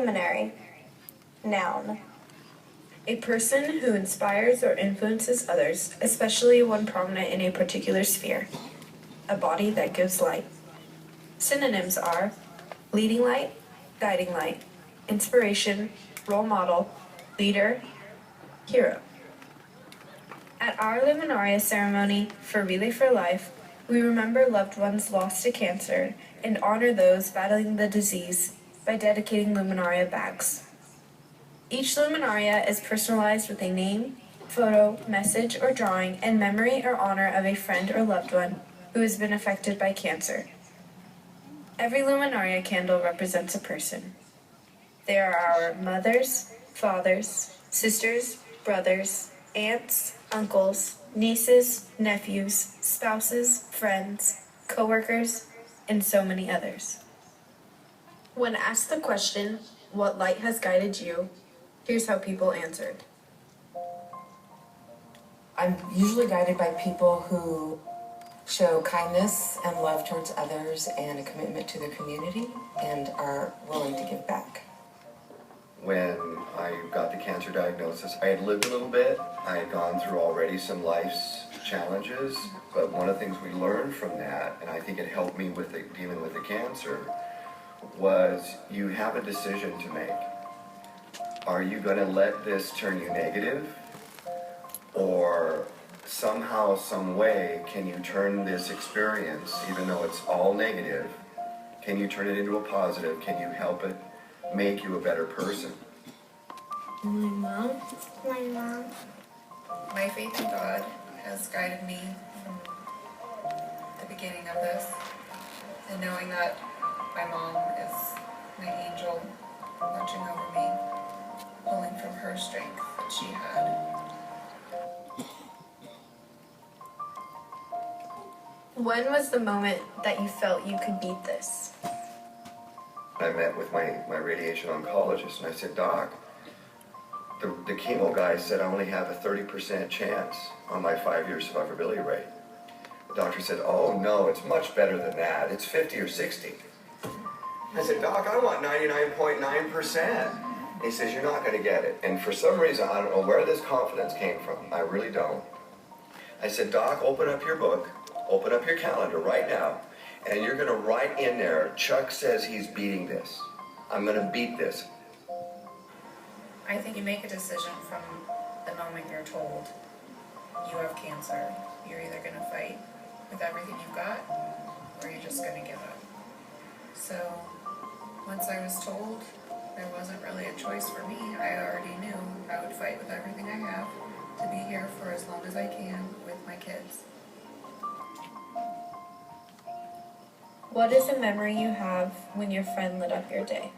Luminary. Noun. A person who inspires or influences others, especially one prominent in a particular sphere. A body that gives light. Synonyms are leading light, guiding light, inspiration, role model, leader, hero. At our Luminaria ceremony for Relay for Life, we remember loved ones lost to cancer and honor those battling the disease by dedicating Luminaria bags. Each Luminaria is personalized with a name, photo, message, or drawing in memory or honor of a friend or loved one who has been affected by cancer. Every Luminaria candle represents a person. They are our mothers, fathers, sisters, brothers, aunts, uncles, nieces, nephews, spouses, friends, co-workers, and so many others. When asked the question, what light has guided you, here's how people answered. I'm usually guided by people who show kindness and love towards others and a commitment to their community and are willing to give back. When I got the cancer diagnosis, I had lived a little bit. I had gone through already some life's challenges, but one of the things we learned from that, and I think it helped me with dealing with the cancer, was you have a decision to make. Are you going to let this turn you negative? Or somehow, some way, can you turn this experience, even though it's all negative, can you turn it into a positive? Can you help it make you a better person? My mom. My faith in God has guided me from the beginning of this, and knowing that my mom is my angel watching over me, pulling from her strength that she had. When was the moment that you felt you could beat this? I met with my radiation oncologist and I said, Doc, the chemo guy said I only have a 30% chance on my 5-year survivability rate. The doctor said, oh no, it's much better than that. It's 50 or 60. I said, Doc, I want 99.9%. He says, you're not going to get it. And for some reason, I don't know where this confidence came from. I really don't. I said, Doc, open up your book, open up your calendar right now, and you're going to write in there, Chuck says he's beating this. I'm going to beat this. I think you make a decision from the moment you're told you have cancer. You're either going to fight with everything you've got, or you're just going to give up. So once I was told, there wasn't really a choice for me. I already knew I would fight with everything I have to be here for as long as I can with my kids. What is a memory you have when your friend lit up your day?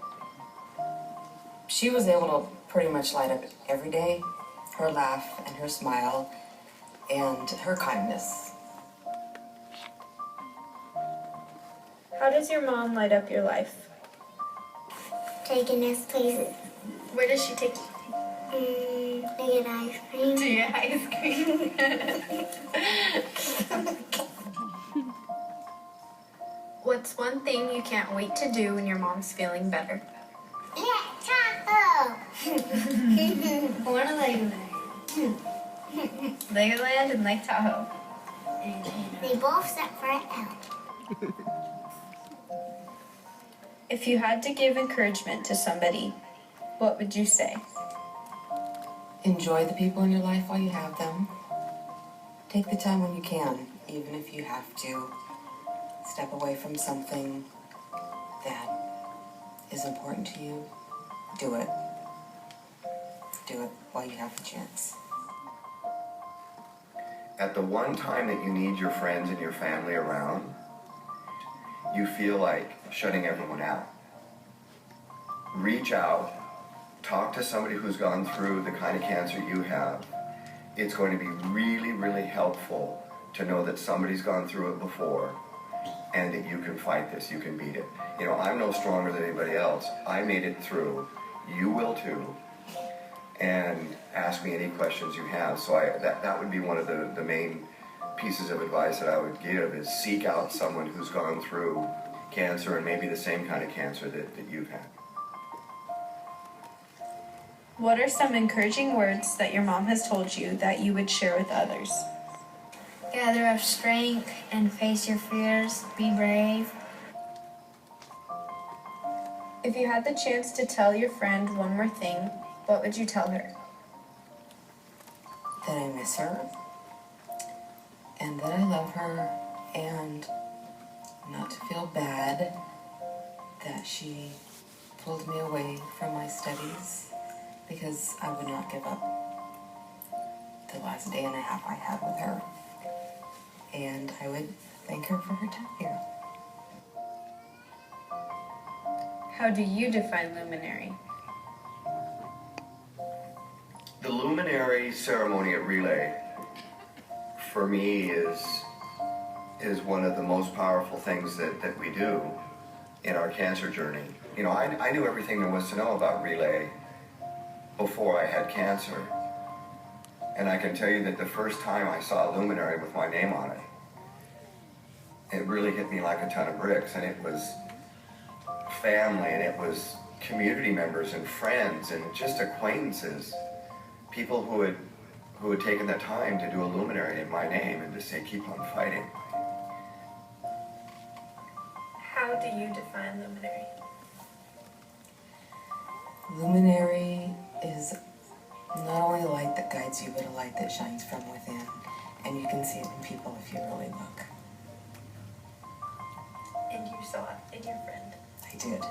She was able to pretty much light up every day. Her laugh and her smile and her kindness. How does your mom light up your life? Taking us places. Where does she take you? To get ice cream. To get ice cream. What's one thing you can't wait to do when your mom's feeling better? Yeah, taco. What are they? Legoland and Lake Tahoe. They both separate out. If you had to give encouragement to somebody, what would you say? Enjoy the people in your life while you have them. Take the time when you can, even if you have to step away from something that is important to you. Do it. Do it while you have the chance. At the one time that you need your friends and your family around, you feel like shutting everyone out. Reach out, talk to somebody who's gone through the kind of cancer you have. It's going to be really, really helpful to know that somebody's gone through it before and that you can fight this, you can beat it. You know, I'm no stronger than anybody else. I made it through. You will too. And ask me any questions you have. So that would be one of the main pieces of advice that I would give, is seek out someone who's gone through cancer and maybe the same kind of cancer that you've had. What are some encouraging words that your mom has told you that you would share with others? Gather up strength and face your fears. Be brave. If you had the chance to tell your friend one more thing, what would you tell her? That I miss her, and that I love her, and not to feel bad that she pulled me away from my studies, because I would not give up the last day and a half I had with her. And I would thank her for her time here. How do you define Luminary? The Luminary ceremony at Relay, for me, is one of the most powerful things that we do in our cancer journey. You know, I knew everything there was to know about Relay before I had cancer. And I can tell you that the first time I saw a Luminary with my name on it, it really hit me like a ton of bricks. And it was family, and it was community members and friends and just acquaintances, people who had taken the time to do a Luminary in my name and to say, keep on fighting. How do you define Luminary? Luminary is not only a light that guides you, but a light that shines from within. And you can see it in people if you really look. And you saw it in your friend. I did.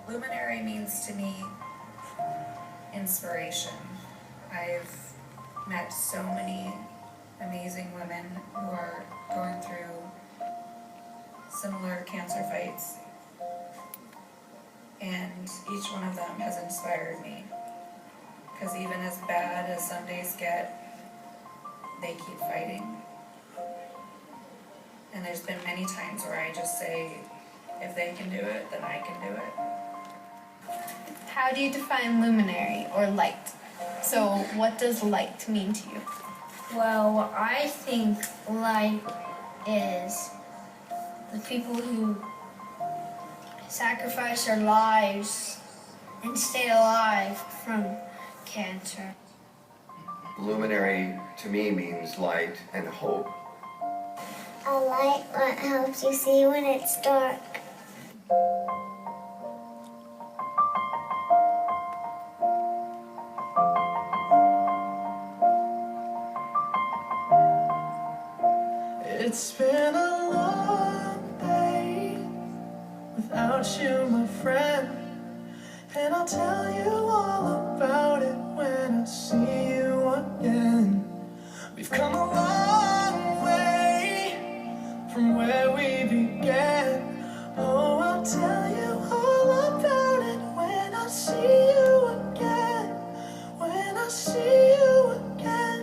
Luminary means to me inspiration. I've met so many amazing women who are going through similar cancer fights, and each one of them has inspired me. Because even as bad as some days get, they keep fighting. And there's been many times where I just say, if they can do it, then I can do it. How do you define luminary or light? So what does light mean to you? Well, I think light is the people who sacrifice their lives and stay alive from cancer. Luminary to me means light and hope. A light that helps you see when it's dark. It's been a long day without you, my friend, and I'll tell you all about it when I see you again. We've come a long way from where we began. Oh, I'll tell you all about it when I see you again. When I see you again.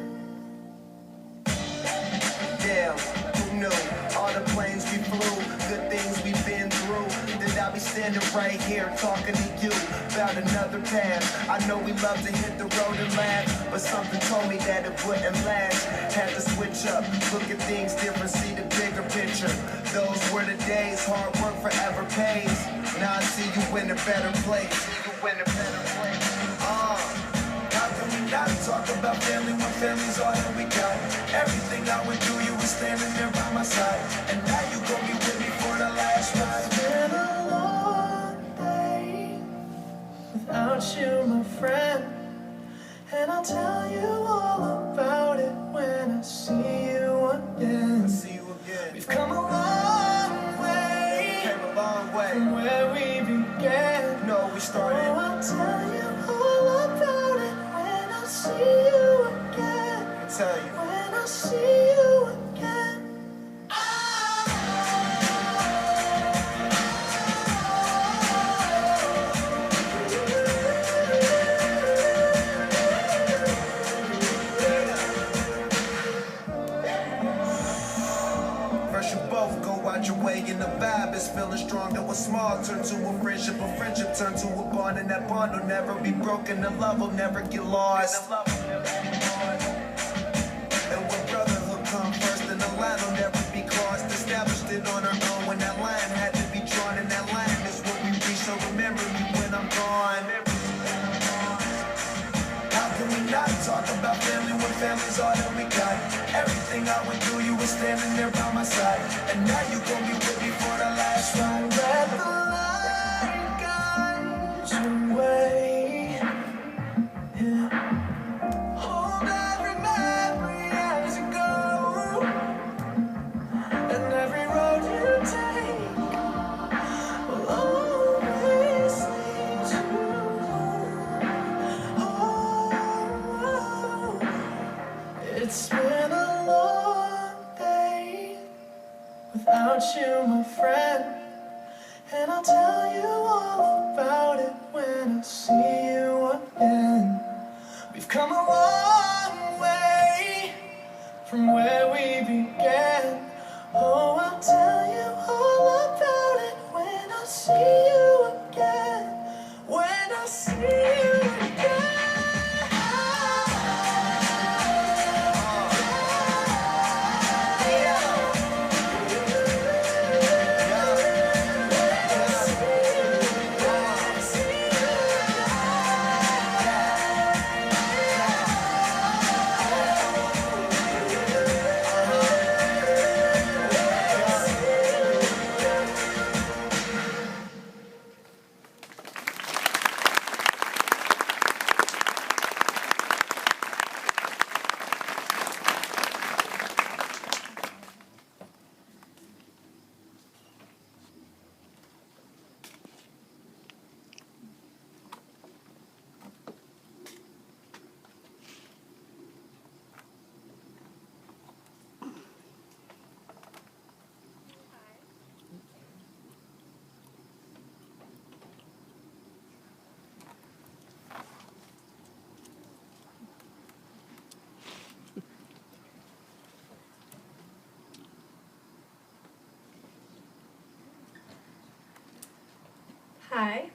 Damn, who knew? All the planes we flew, good things we've been through. That I'll be standing right here talking to you about another path. I know we love to hit the road and laugh, but something told me that it wouldn't last. Had to switch up, look at things different, see the bigger picture. Those were the days, hard work forever pays. Now I see you in a better place. See you in a better place. How can we not talk about family when family's all that we got? Everything I went through, you were standing there by my side, and now you gon' be with me for the last ride. It's been a long day without you, my friend, and I'll tell you all about it when I see you again. I see you again. We've come a long way Came a long way. from where we began. No, we started. Oh, I'll tell you all about it when I see you again. I tell you. When I see you again. First you both go out your way and the vibe is feeling strong. Though it's small, turn to a friendship turn to a bond, and that bond will never be broken. The love will never get lost. And when brotherhood comes first, then the line will never be crossed. Established it on our own when that line had to be drawn, and that line is what we reach. So remember me when I'm gone. Gotta talk about family when family's all that we got. Everything I went through, you were standing there by my side. And now you gon' be with me for the last ride. Let the light guide your way. Yeah. Hold every memory as you go, and every road you take will always lead you home. It's been a long day without you, my friend, and I'll tell you all about it when I see you again. We've come a long way from where we began. Oh, I'll tell you all about it when I see you again. When I see you again. Hi,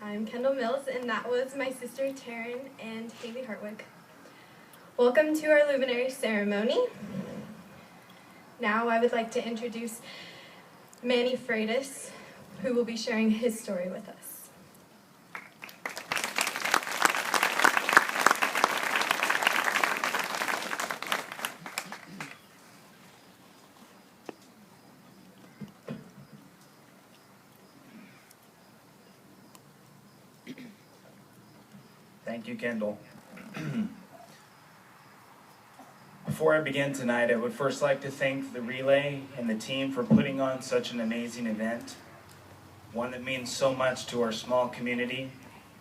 I'm Kendall Mills, and that was my sister Taryn and Haley Hartwick. Welcome to our Luminary ceremony. Now I would like to introduce Manny Freitas, who will be sharing his story with us. Thank you, Kendall. Before I begin tonight, I would first like to thank the relay and the team for putting on such an amazing event, one that means so much to our small community,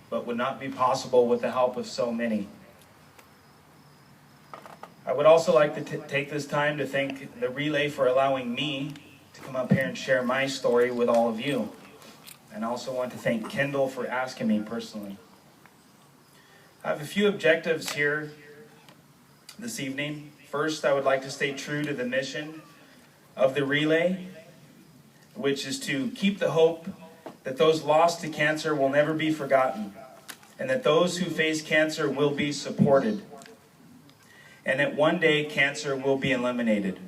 but would not be possible with the help of so many. I would also like to take this time to thank the relay for allowing me to come up here and share my story with all of you. And I also want to thank Kendall for asking me personally. I have a few objectives here this evening. First, I would like to stay true to the mission of the relay, which is to keep the hope that those lost to cancer will never be forgotten, and that those who face cancer will be supported, and that one day cancer will be eliminated.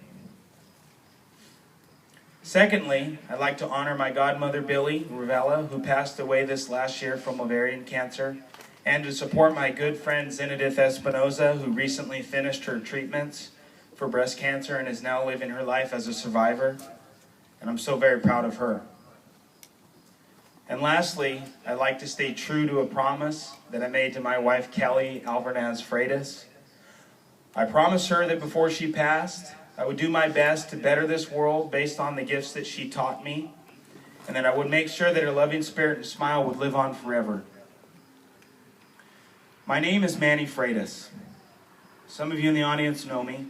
Secondly, I'd like to honor my godmother, Billy Rivella, who passed away this last year from ovarian cancer, and to support my good friend Zenedith Espinoza, who recently finished her treatments for breast cancer and is now living her life as a survivor. And I'm so very proud of her. And lastly, I'd like to stay true to a promise that I made to my wife, Kelly Alvarez Freitas. I promised her that before she passed, I would do my best to better this world based on the gifts that she taught me, and that I would make sure that her loving spirit and smile would live on forever. My name is Manny Freitas. Some of you in the audience know me,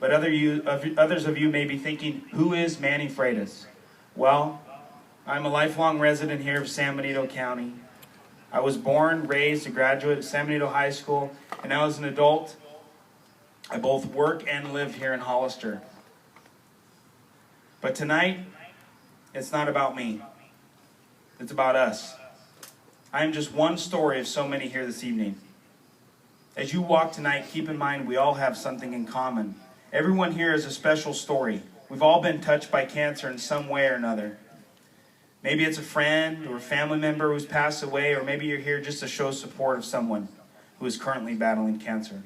but others of you may be thinking, who is Manny Freitas? Well, I'm a lifelong resident here of San Benito County. I was born, raised, a graduate of San Benito High School, and now as an adult, I both work and live here in Hollister. But tonight, it's not about me. It's about us. I am just one story of so many here this evening. As you walk tonight, keep in mind we all have something in common. Everyone here has a special story. We've all been touched by cancer in some way or another. Maybe it's a friend or a family member who's passed away, or maybe you're here just to show support of someone. who is currently battling cancer.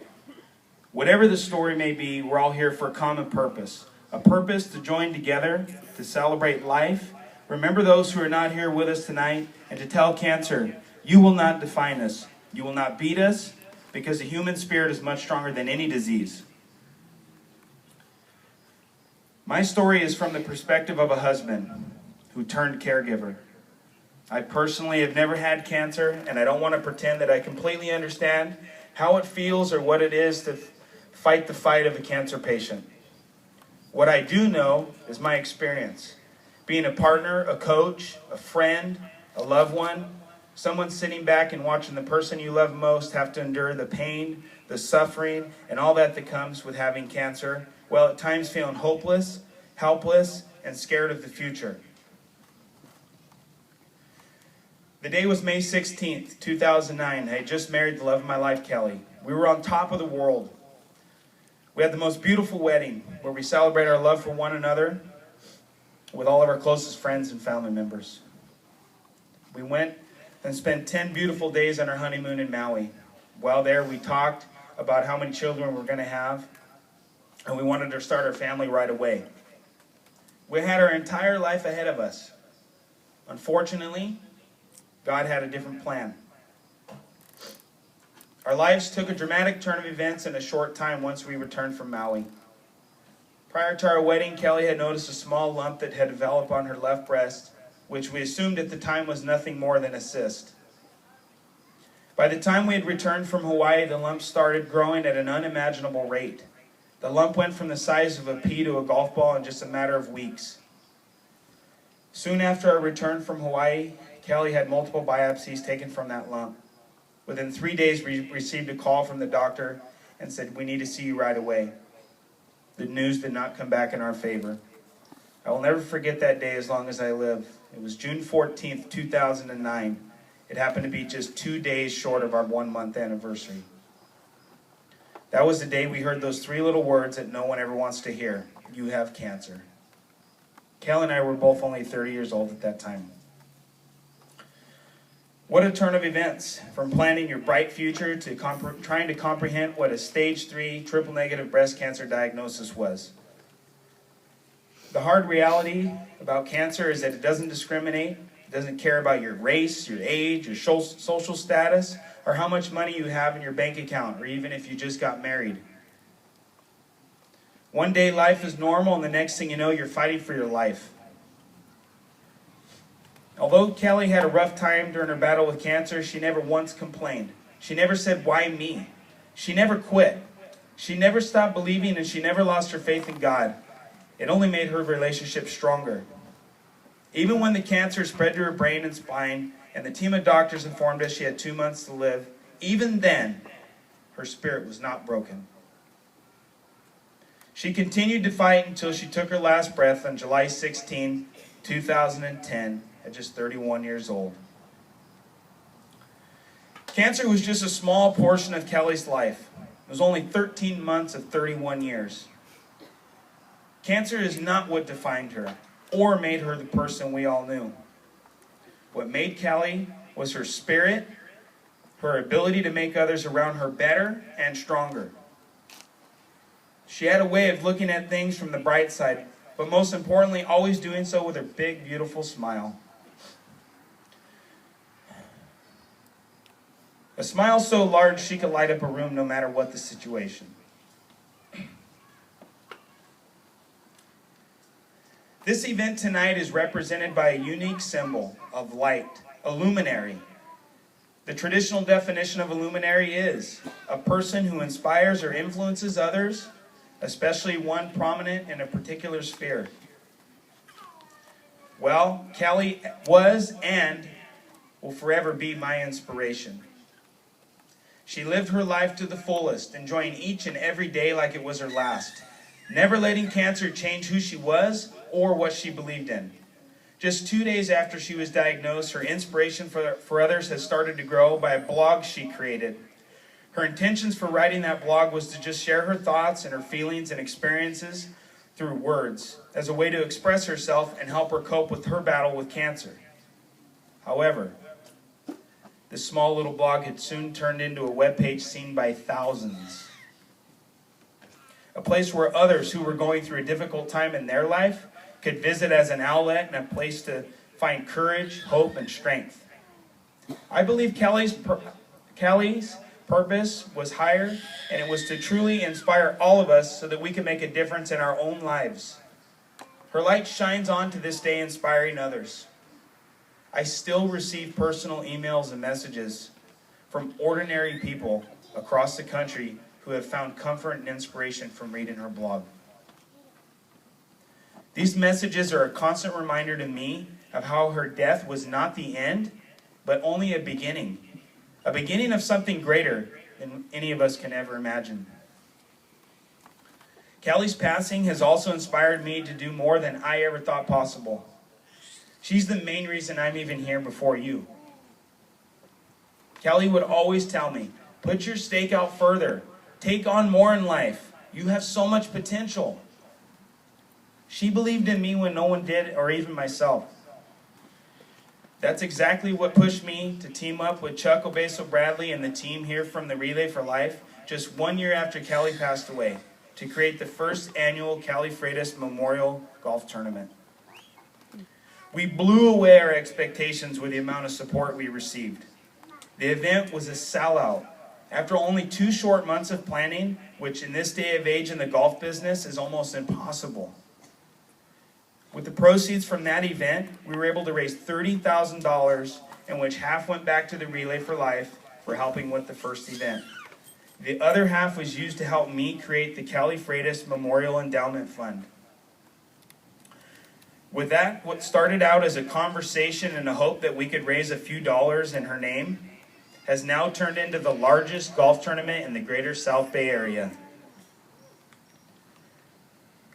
Whatever the story may be, we're all here for a common purpose. A purpose to join together, to celebrate life, remember those who are not here with us tonight, and to tell cancer, you will not define us. You will not beat us, because the human spirit is much stronger than any disease. My story is from the perspective of a husband who turned caregiver. I personally have never had cancer, and I don't want to pretend that I completely understand how it feels or what it is to fight the fight of a cancer patient. What I do know is my experience. Being a partner, a coach, a friend, a loved one, someone sitting back and watching the person you love most have to endure the pain, the suffering, and all that comes with having cancer, while at times feeling hopeless, helpless, and scared of the future. The day was May 16th, 2009. I had just married the love of my life, Kelly. We were on top of the world. We had the most beautiful wedding where we celebrate our love for one another with all of our closest friends and family members. We went and spent 10 beautiful days on our honeymoon in Maui. While there, we talked about how many children we were going to have, and we wanted to start our family right away. We had our entire life ahead of us. Unfortunately, God had a different plan. Our lives took a dramatic turn of events in a short time once we returned from Maui. Prior to our wedding, Kelly had noticed a small lump that had developed on her left breast, which we assumed at the time was nothing more than a cyst. By the time we had returned from Hawaii, the lump started growing at an unimaginable rate. The lump went from the size of a pea to a golf ball in just a matter of weeks. Soon after our return from Hawaii, Kelly had multiple biopsies taken from that lump. Within 3 days, we received a call from the doctor and said, "We need to see you right away." The news did not come back in our favor. I will never forget that day as long as I live. It was June 14th, 2009. It happened to be just 2 days short of our 1-month anniversary. That was the day we heard those 3 little words that no one ever wants to hear. You have cancer. Kel and I were both only 30 years old at that time. What a turn of events, from planning your bright future to trying to comprehend what a stage 3 triple-negative breast cancer diagnosis was. The hard reality about cancer is that it doesn't discriminate. It doesn't care about your race, your age, your social status, or how much money you have in your bank account, or even if you just got married. One day life is normal, and the next thing you know, you're fighting for your life. Although Kelly had a rough time during her battle with cancer, she never once complained. She never said, "Why me?" She never quit. She never stopped believing, and she never lost her faith in God. It only made her relationship stronger. Even when the cancer spread to her brain and spine, and the team of doctors informed us she had 2 months to live, even then, her spirit was not broken. She continued to fight until she took her last breath on July 16, 2010, at just 31 years old. Cancer was just a small portion of Kelly's life. It was only 13 months of 31 years. Cancer is not what defined her or made her the person we all knew. What made Kelly was her spirit, her ability to make others around her better and stronger. She had a way of looking at things from the bright side, but most importantly, always doing so with her big, beautiful smile. A smile so large she could light up a room no matter what the situation. This event tonight is represented by a unique symbol of light, a luminary. The traditional definition of a luminary is a person who inspires or influences others, especially one prominent in a particular sphere. Well, Kelly was and will forever be my inspiration. She lived her life to the fullest, enjoying each and every day like it was her last, never letting cancer change who she was or what she believed in. Just 2 days after she was diagnosed, her inspiration for others has started to grow by a blog she created. Her intentions for writing that blog was to just share her thoughts and her feelings and experiences through words as a way to express herself and help her cope with her battle with cancer. However, This small little blog had soon turned into a webpage seen by thousands. A place where others who were going through a difficult time in their life could visit as an outlet and a place to find courage, hope, and strength. I believe Kelly's purpose was higher, and it was to truly inspire all of us so that we can make a difference in our own lives. Her light shines on to this day, inspiring others. I still receive personal emails and messages from ordinary people across the country who have found comfort and inspiration from reading her blog. These messages are a constant reminder to me of how her death was not the end, but only a beginning of something greater than any of us can ever imagine. Kelly's passing has also inspired me to do more than I ever thought possible. She's the main reason I'm even here before you. Kelly would always tell me, put your stake out further. Take on more in life. You have so much potential. She believed in me when no one did, or even myself. That's exactly what pushed me to team up with Chuck Obeso Bradley and the team here from the Relay for Life just 1 year after Kelly passed away to create the first annual Kelly Freitas Memorial Golf Tournament. We blew away our expectations with the amount of support we received. The event was a sellout. After only 2 short months of planning, which in this day of age in the golf business is almost impossible. With the proceeds from that event, we were able to raise $30,000, in which half went back to the Relay for Life for helping with the first event. The other half was used to help me create the Kelly Freitas Memorial Endowment Fund. With that, what started out as a conversation and a hope that we could raise a few dollars in her name has now turned into the largest golf tournament in the greater South Bay area.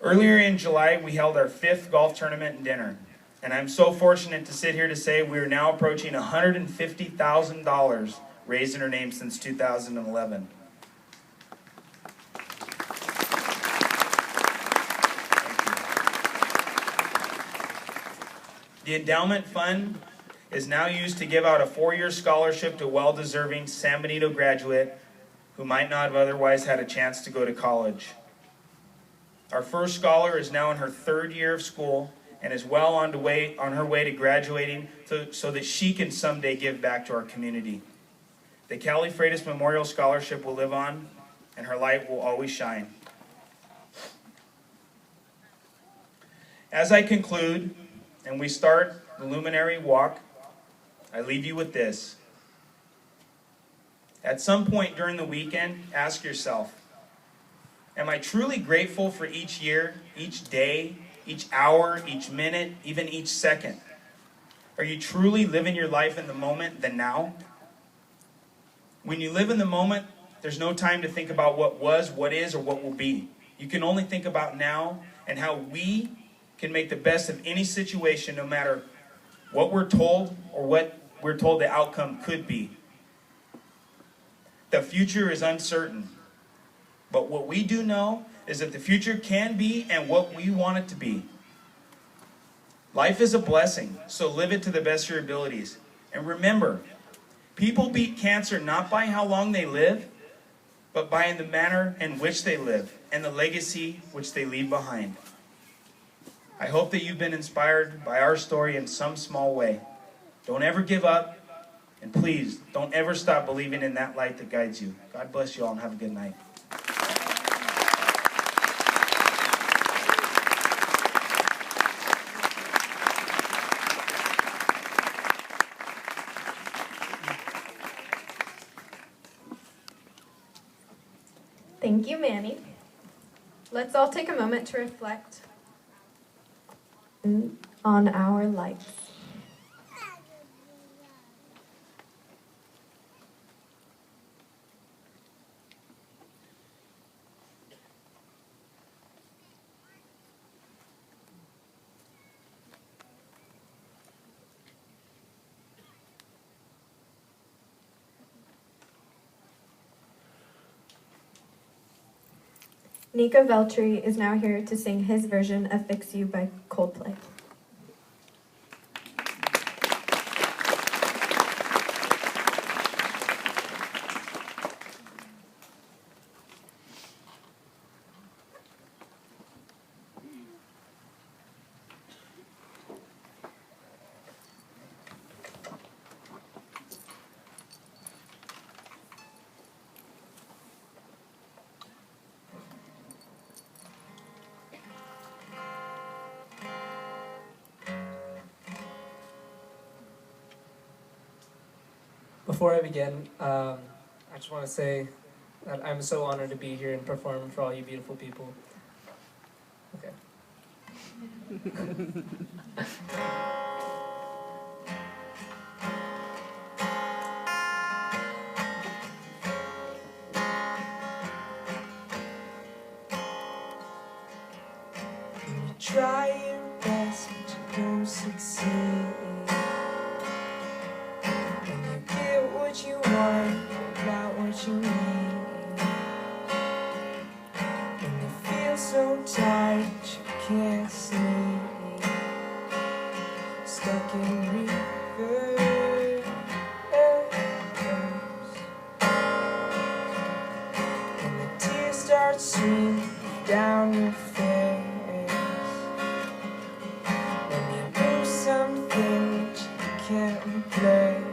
Earlier in July, we held our 5th golf tournament and dinner, and I'm so fortunate to sit here to say we are now approaching $150,000 raised in her name since 2011. The endowment fund is now used to give out a 4-year scholarship to a well-deserving San Benito graduate who might not have otherwise had a chance to go to college. Our first scholar is now in her 3rd year of school and is well on her way to graduating so that she can someday give back to our community. The Kelly Freitas Memorial Scholarship will live on, and her light will always shine. As I conclude, and we start the Luminary walk, I leave you with this. At some point during the weekend, ask yourself, am I truly grateful for each year, each day, each hour, each minute, even each second? Are you truly living your life in the moment, the now? When you live in the moment, there's no time to think about what was, what is, or what will be. You can only think about now and how we can make the best of any situation, no matter what we're told or what we're told the outcome could be. The future is uncertain, but what we do know is that the future can be and what we want it to be. Life is a blessing, so live it to the best of your abilities. And remember, people beat cancer not by how long they live, but by the manner in which they live and the legacy which they leave behind. I hope that you've been inspired by our story in some small way. Don't ever give up, and please, don't ever stop believing in that light that guides you. God bless you all, and have a good night. Thank you, Manny. Let's all take a moment to reflect on our lights. Nico Veltri is now here to sing his version of Fix You by Coldplay. Before I begin, I just want to say that I'm so honored to be here and perform for all you beautiful people. Okay. You try your best, but you don't succeed. When you get what you want, not what you need. When you feel so tired that you can't sleep, stuck in reverse. When the tears start streaming down your face. When you lose something that you can't replace.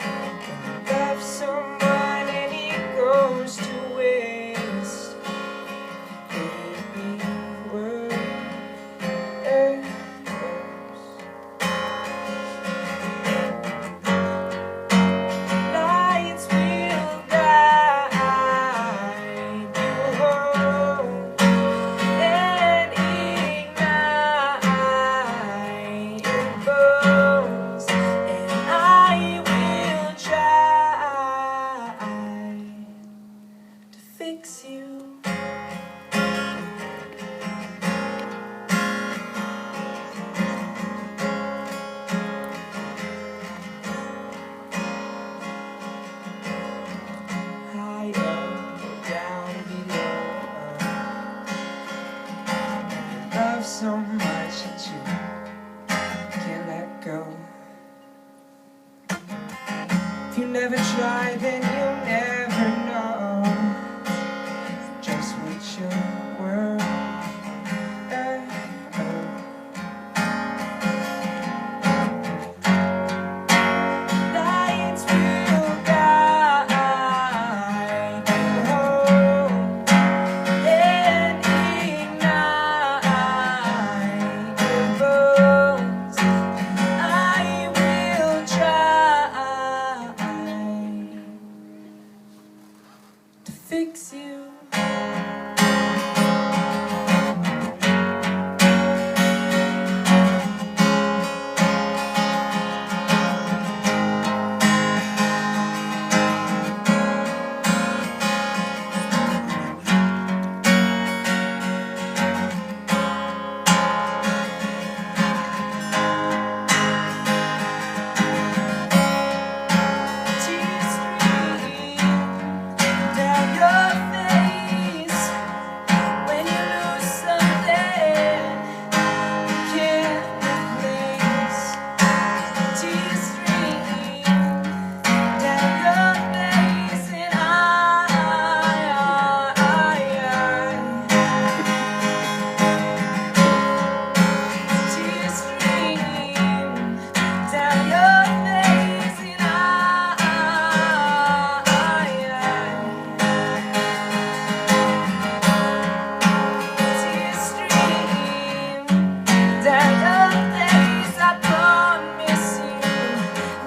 When you love someone and he goes to waste. Would it be worse? Lights will guide you home and ignite your bones, and I will try to fix you. High up or down below. You love so much that you can't let go. If you never try, then you'll never know just what you're worth. Lights will guide you home and ignite your bones. I will try to fix you. Tears stream down your face when you lose something you can't replace. Tears stream down your face, and tears stream down your face, and tears stream down your face. I promise you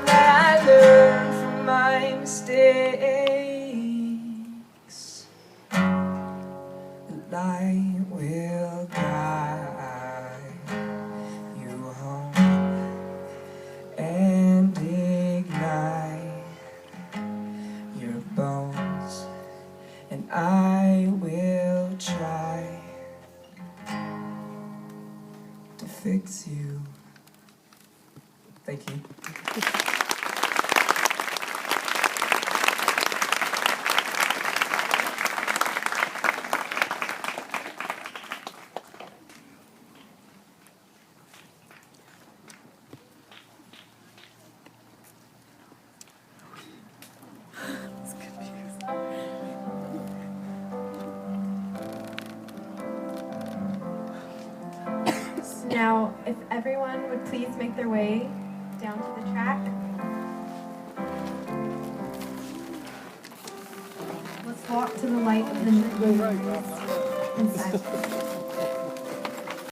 that I learn from my mistakes. The light will guide you home and ignite your bones, and I will try to fix you. Thank you. Now, if everyone would please make their way down to the track. Let's walk to the light of the moon in silence.